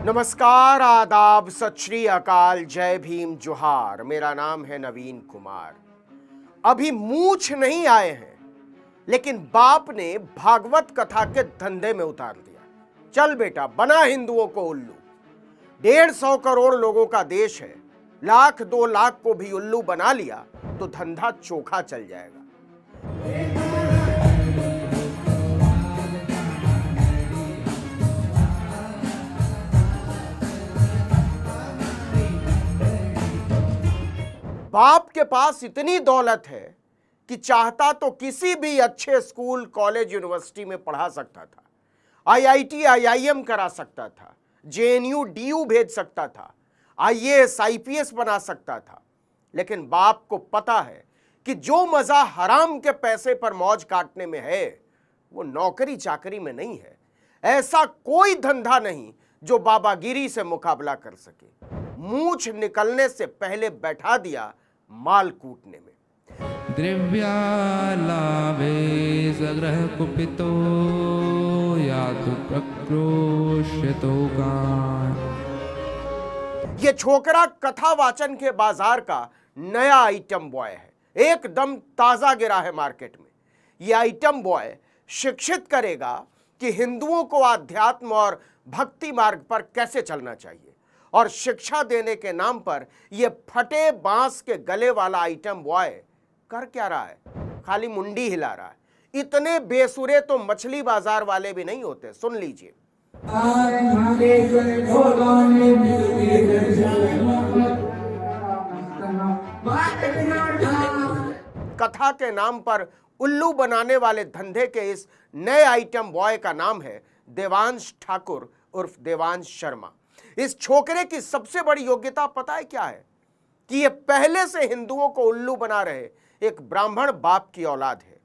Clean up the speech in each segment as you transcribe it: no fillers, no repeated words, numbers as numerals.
नमस्कार, आदाब, सत श्री अकाल, जय भीम, जोहार। मेरा नाम है नवीन कुमार। अभी मूछ नहीं आए हैं, लेकिन बाप ने भागवत कथा के धंधे में उतार दिया। चल बेटा, बना हिंदुओं को उल्लू। 150 करोड़ लोगों का देश है, 1,00,000-2,00,000 को भी उल्लू बना लिया तो धंधा चोखा चल जाएगा। बाप के पास इतनी दौलत है कि चाहता तो किसी भी अच्छे स्कूल, कॉलेज, यूनिवर्सिटी में पढ़ा सकता था, आईआईटी, आईआईएम करा सकता था, जेएनयू, डीयू भेज सकता था, आईएएस, आईपीएस बना सकता था। लेकिन बाप को पता है कि जो मजा हराम के पैसे पर मौज काटने में है, वो नौकरी चाकरी में नहीं है। ऐसा कोई धंधा नहीं जो बाबागिरी से मुकाबला कर सके। मूछ निकलने से पहले बैठा दिया माल कूटने में। द्रव्यालाभे सग्रह कुपितो यातु प्रक्रोश्यतो गान। ये छोकरा कथा वाचन के बाजार का नया आइटम बॉय है, एकदम ताजा गिरा है मार्केट में। ये आइटम बॉय शिक्षित करेगा कि हिंदुओं को आध्यात्म और भक्ति मार्ग पर कैसे चलना चाहिए, और शिक्षा देने के नाम पर यह फटे बांस के गले वाला आइटम बॉय कर क्या रहा है? खाली मुंडी हिला रहा है। इतने बेसुरे तो मछली बाजार वाले भी नहीं होते। सुन लीजिए। कथा के नाम पर उल्लू बनाने वाले धंधे के इस नए आइटम बॉय का नाम है देवांश ठाकुर उर्फ देवांश शर्मा। इस छोकरे की सबसे बड़ी योग्यता पता है क्या है? कि ये पहले से हिंदुओं को उल्लू बना रहे एक ब्राह्मण बाप की औलाद है।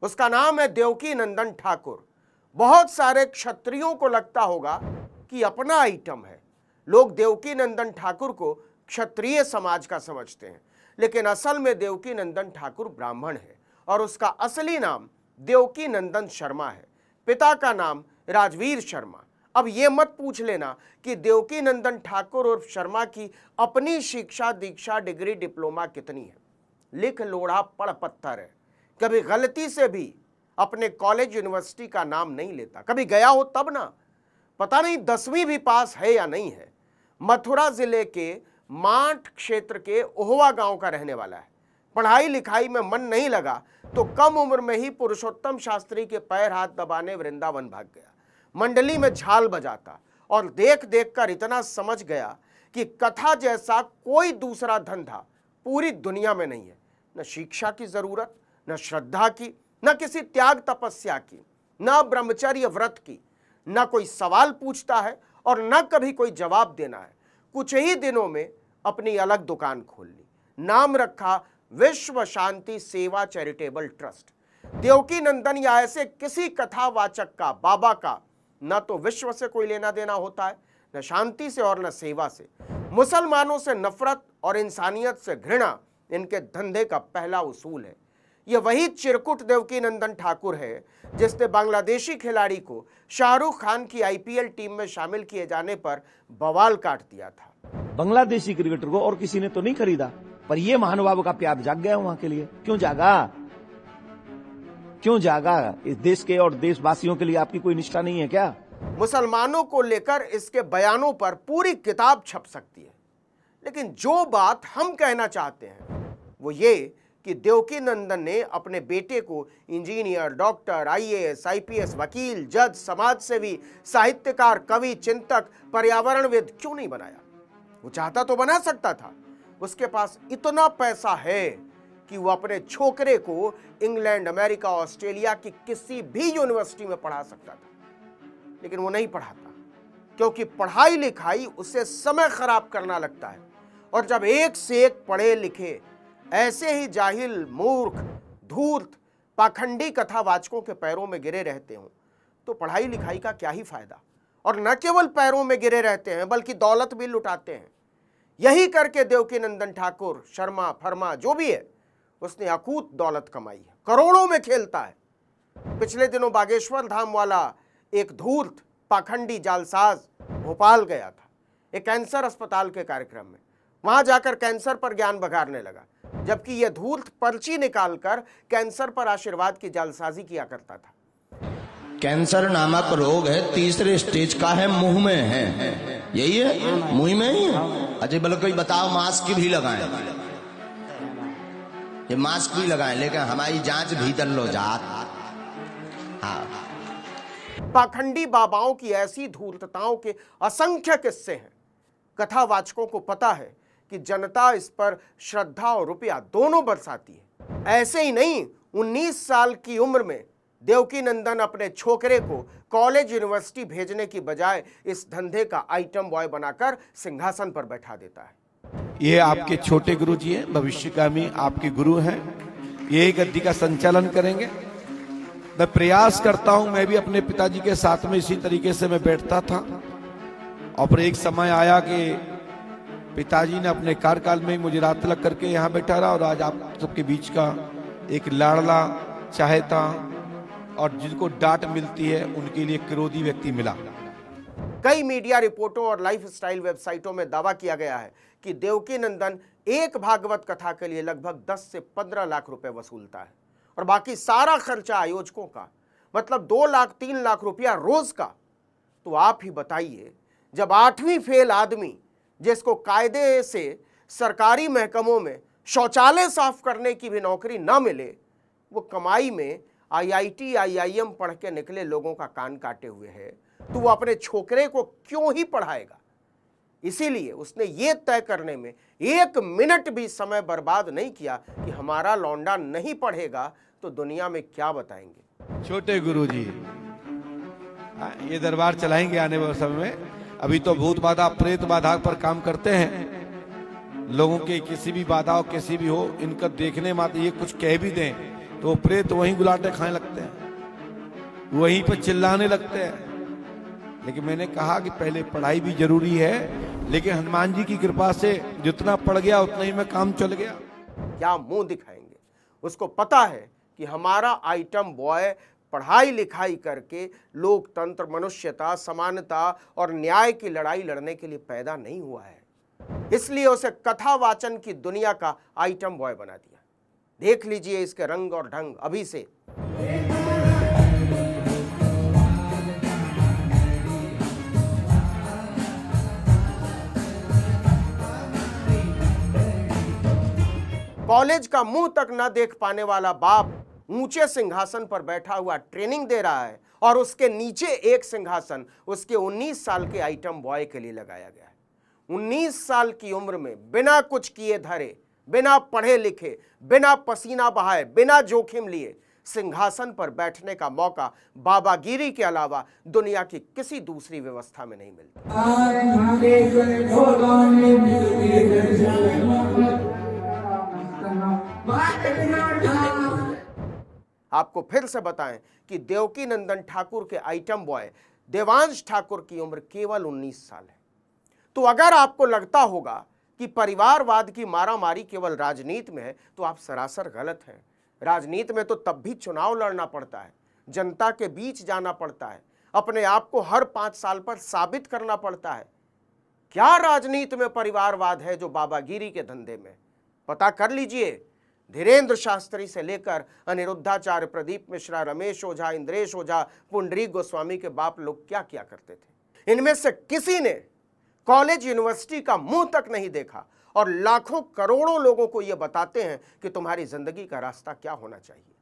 उसका नाम है देवकी नंदन ठाकुर। बहुत सारे क्षत्रियों को लगता होगा कि अपना आइटम है। लोग देवकी नंदन ठाकुर को क्षत्रिय समाज का समझते हैं, लेकिन असल में देवकी नंदन ठाकुर ब्राह्मण है और उसका असली नाम देवकी नंदन शर्मा है। पिता का नाम राजवीर शर्मा। अब ये मत पूछ लेना कि देवकी नंदन ठाकुर और शर्मा की अपनी शिक्षा, दीक्षा, डिग्री, डिप्लोमा कितनी है। लिख लोढ़ा पढ़ पत्थर है। कभी गलती से भी अपने कॉलेज, यूनिवर्सिटी का नाम नहीं लेता। कभी गया हो तब ना, पता नहीं 10वीं भी पास है या नहीं है। मथुरा जिले के माठ क्षेत्र के ओहवा गांव का रहने वाला है। पढ़ाई लिखाई में मन नहीं लगा तो कम उम्र में ही पुरुषोत्तम शास्त्री के पैर हाथ दबाने वृंदावन भाग गया। मंडली में झाल बजाता और देख देख कर इतना समझ गया कि कथा जैसा कोई दूसरा धंधा पूरी दुनिया में नहीं है। न शिक्षा की जरूरत, न श्रद्धा की, न किसी त्याग तपस्या की, न ब्रह्मचर्य व्रत की, न कोई सवाल पूछता है और न कभी कोई जवाब देना है। कुछ ही दिनों में अपनी अलग दुकान खोल ली। नाम रखा विश्व शांति सेवा चैरिटेबल ट्रस्ट। देवकी नंदन या ऐसे किसी कथावाचक का, बाबा का न तो विश्व से कोई लेना देना होता है, न शांति से और न सेवा से। मुसलमानों से नफरत और इंसानियत से घृणा इनके धंधे का पहला उसूल है। यह वही चिरकुट देवकी नंदन ठाकुर है जिसने बांग्लादेशी खिलाड़ी को शाहरुख खान की आईपीएल टीम में शामिल किए जाने पर बवाल काट दिया था। बांग्लादेशी क्रिकेटर को और किसी ने तो नहीं खरीदा, पर यह महानुभाव का प्यार जाग गया वहां के लिए। क्यों जागा? क्यों जागा? इस देश के और देशवासियों के लिए आपकी कोई निष्ठा नहीं है क्या? मुसलमानों को लेकर इसके बयानों पर पूरी किताब छप सकती है, लेकिन जो बात हम कहना चाहते हैं वो ये कि देवकी नंदन ने अपने बेटे को इंजीनियर, डॉक्टर, आईएएस, आईपीएस, वकील, जज, समाजसेवी, साहित्यकार, कवि, चिंतक, पर्यावरणविद क्यों नहीं बनाया? वो चाहता तो बना सकता था। उसके पास इतना पैसा है कि वो अपने छोकरे को इंग्लैंड, अमेरिका, ऑस्ट्रेलिया की किसी भी यूनिवर्सिटी में पढ़ा सकता था, लेकिन वो नहीं पढ़ाता, क्योंकि पढ़ाई लिखाई उसे समय खराब करना लगता है। और जब एक से एक पढ़े लिखे ऐसे ही जाहिल, मूर्ख, धूर्त, पाखंडी कथावाचकों के पैरों में गिरे रहते हों तो पढ़ाई लिखाई का क्या ही फायदा। और न केवल पैरों में गिरे रहते हैं बल्कि दौलत भी लुटाते हैं। यही करके देवकीनंदन ठाकुर, शर्मा, फर्मा जो भी है, उसने अकूत दौलत कमाई है, करोड़ों में खेलता है। पिछले दिनों बागेश्वर धाम वाला एक धूर्त पाखंडी जालसाज भोपाल गया था एक कैंसर अस्पताल के कार्यक्रम में। वहां जाकर कैंसर पर ज्ञान बघारने लगा, जबकि यह धूर्त पर्ची निकालकर कैंसर पर आशीर्वाद की जालसाजी किया करता था। कैंसर नामक रोग है, तीसरे स्टेज का है, मुंह में है, यही है, मुंह में ही है। अजय बल्कि बताओ मास्क भी लगाएं, ये मास्क भी लगाएं, लेकिन हमारी जांच भीतर लो जात। हाँ, पाखंडी बाबाओं की ऐसी धूर्तताओं के असंख्य किस्से हैं। कथावाचकों को पता है कि जनता इस पर श्रद्धा और रुपया दोनों बरसाती है। ऐसे ही नहीं, 19 साल की उम्र में देवकीनंदन अपने छोकरे को कॉलेज यूनिवर्सिटी भेजने की बजाय इस धंधे का आइटम बॉय बनाकर सिंहासन पर बैठा देता है। ये आपके छोटे गुरु जी हैं, भविष्यगामी आपके गुरु हैं। ये गद्दी का संचालन करेंगे। मैं प्रयास करता हूं, मैं भी अपने पिताजी के साथ में इसी तरीके से मैं बैठता था, और फिर एक समय आया कि पिताजी ने अपने कार्यकाल में मुझे रात तलक करके यहाँ बैठा रहा, और आज आप सबके बीच का एक लाडला, चाहता और जिनको डांट मिलती है उनके लिए क्रोधी व्यक्ति मिला। कई मीडिया रिपोर्टों और लाइफस्टाइल वेबसाइटों में दावा किया गया है कि देवकीनंदन एक भागवत कथा के लिए लगभग 10 से 15 लाख रुपए वसूलता है, और बाकी सारा खर्चा आयोजकों का, मतलब 2 लाख 3 लाख रुपया रोज का। तो आप ही बताइए, जब 8वीं फेल आदमी जिसको कायदे से सरकारी महकमों में शौचालय साफ करने की भी नौकरी ना मिले, वो कमाई में IIT IIM पढ़ के निकले लोगों का कान काटे हुए है, तो वो अपने छोकरे को क्यों ही पढ़ाएगा। इसीलिए उसने ये तय करने में 1 मिनट भी समय बर्बाद नहीं किया कि हमारा लौंडा नहीं पढ़ेगा तो दुनिया में क्या बताएंगे। छोटे गुरु जी ये दरबार चलाएंगे आने वाले समय में। अभी तो भूत बाधा, प्रेत बाधा पर काम करते हैं। लोगों के किसी भी बाधा हो, किसी भी हो, इनका देखने मात्र ये कुछ कह भी दें तो प्रेत वहीं गुलाटे खाने लगते हैं, वहीं पर चिल्लाने लगते हैं। लेकिन मैंने कहा कि पहले पढ़ाई भी जरूरी है, लेकिन हनुमान जी की कृपा से जितना पढ़ गया उतना ही में काम चल गया। क्या मुंह दिखाएंगे। उसको पता है कि हमारा आइटम बॉय पढ़ाई लिखाई करके लोकतंत्र, मनुष्यता, समानता और न्याय की लड़ाई लड़ने के लिए पैदा नहीं हुआ है, इसलिए उसे कथावाचन की दुनिया का आइटम बॉय बना दिया। देख लीजिए इसके रंग और ढंग अभी से। कॉलेज का मुंह तक न देख पाने वाला बाप ऊंचे सिंहासन पर बैठा हुआ ट्रेनिंग दे रहा है, और उसके नीचे एक सिंहासन उसके 19 साल के आइटम बॉय के लिए लगाया गया है। 19 साल की उम्र में बिना कुछ किए धरे, बिना पढ़े लिखे, बिना पसीना बहाए, बिना जोखिम लिए सिंहासन पर बैठने का मौका बाबागिरी के अलावा दुनिया की किसी दूसरी व्यवस्था में नहीं मिलता। आपको फिर से बताएं कि देवकीनंदन ठाकुर के आइटम बॉय देवांश ठाकुर की उम्र केवल 19 साल है। तो अगर आपको लगता होगा कि परिवारवाद की मारामारी केवल राजनीति में है, तो आप सरासर गलत हैं। राजनीति में तो तब भी चुनाव लड़ना पड़ता है, जनता के बीच जाना पड़ता है, अपने आप को हर 5 साल पर साबित करना पड़ता है। क्या राजनीति में परिवारवाद है जो बाबागिरी के धंधे में? पता कर लीजिए। धीरेन्द्र शास्त्री से लेकर अनिरुद्धाचार्य, प्रदीप मिश्रा, रमेश ओझा, इंद्रेश ओझा, पुंडरीक गोस्वामी के बाप लोग क्या किया करते थे। इनमें से किसी ने कॉलेज यूनिवर्सिटी का मुंह तक नहीं देखा, और लाखों करोड़ों लोगों को यह बताते हैं कि तुम्हारी जिंदगी का रास्ता क्या होना चाहिए।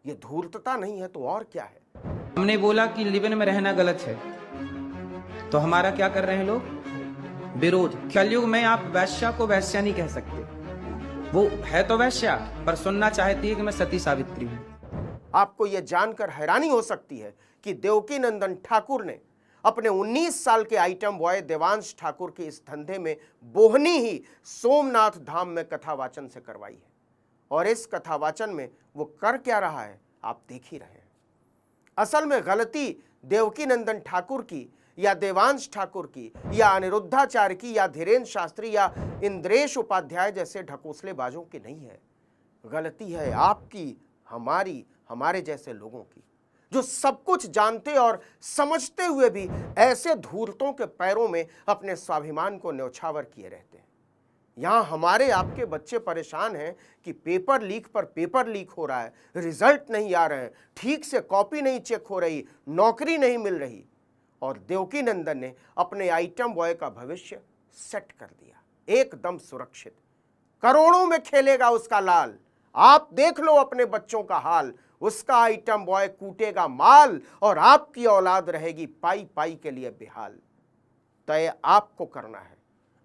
यह धूर्तता नहीं है तो और क्या है। हमने बोला कि लिव इन में रहना गलत है, तो हमारा क्या कर रहे हैं लोग? विरोध। कलयुग में आप वैश्या को वैश्या नहीं कह सकते, वो है तो वैश्या, पर सुनना चाहती है कि मैं सती सावित्री हूं। आपको यह जानकर हैरानी हो सकती है कि देवकीनंदन ठाकुर ने अपने 19 साल के आइटम बॉय देवांश ठाकुर के इस धंधे में बोहनी ही सोमनाथ धाम में कथावाचन से करवाई है, और इस कथावाचन में वो कर क्या रहा है आप देख ही रहे हैं। असल में गलती देवकीनंदन ठाकुर की या देवांश ठाकुर की या अनिरुद्धाचार्य की या धीरेन्द्र शास्त्री या इंद्रेश उपाध्याय जैसे ढकोसलेबाजों की नहीं है। गलती है आपकी, हमारी, हमारे जैसे लोगों की, जो सब कुछ जानते और समझते हुए भी ऐसे धूर्तों के पैरों में अपने स्वाभिमान को न्यौछावर किए रहते हैं। यहां हमारे आपके बच्चे परेशान हैं कि पेपर लीक पर पेपर लीक हो रहा है, रिजल्ट नहीं आ रहे हैं, ठीक से कॉपी नहीं चेक हो रही, नौकरी नहीं मिल रही, और देवकी नंदन ने अपने आइटम बॉय का भविष्य सेट कर दिया, एकदम सुरक्षित। करोड़ों में खेलेगा उसका लाल। आप देख लो अपने बच्चों का हाल, उसका आइटम बॉय कूटेगा माल और आपकी औलाद रहेगी पाई पाई के लिए बेहाल। तय आपको करना है,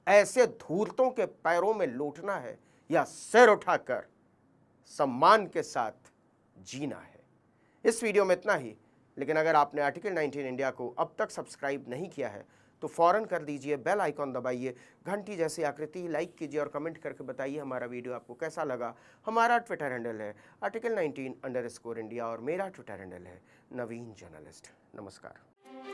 ऐसे धूर्तों के पैरों में लौटना है या सिर उठाकर सम्मान के साथ जीना है। इस वीडियो में इतना ही, लेकिन अगर आपने आर्टिकल 19 इंडिया को अब तक सब्सक्राइब नहीं किया है तो फौरन कर दीजिए, बेल आइकॉन दबाइए, घंटी जैसी आकृति लाइक कीजिए और कमेंट करके बताइए हमारा वीडियो आपको कैसा लगा। हमारा ट्विटर हैंडल है article19_India और मेरा ट्विटर हैंडल है नवीन जर्नलिस्ट। नमस्कार।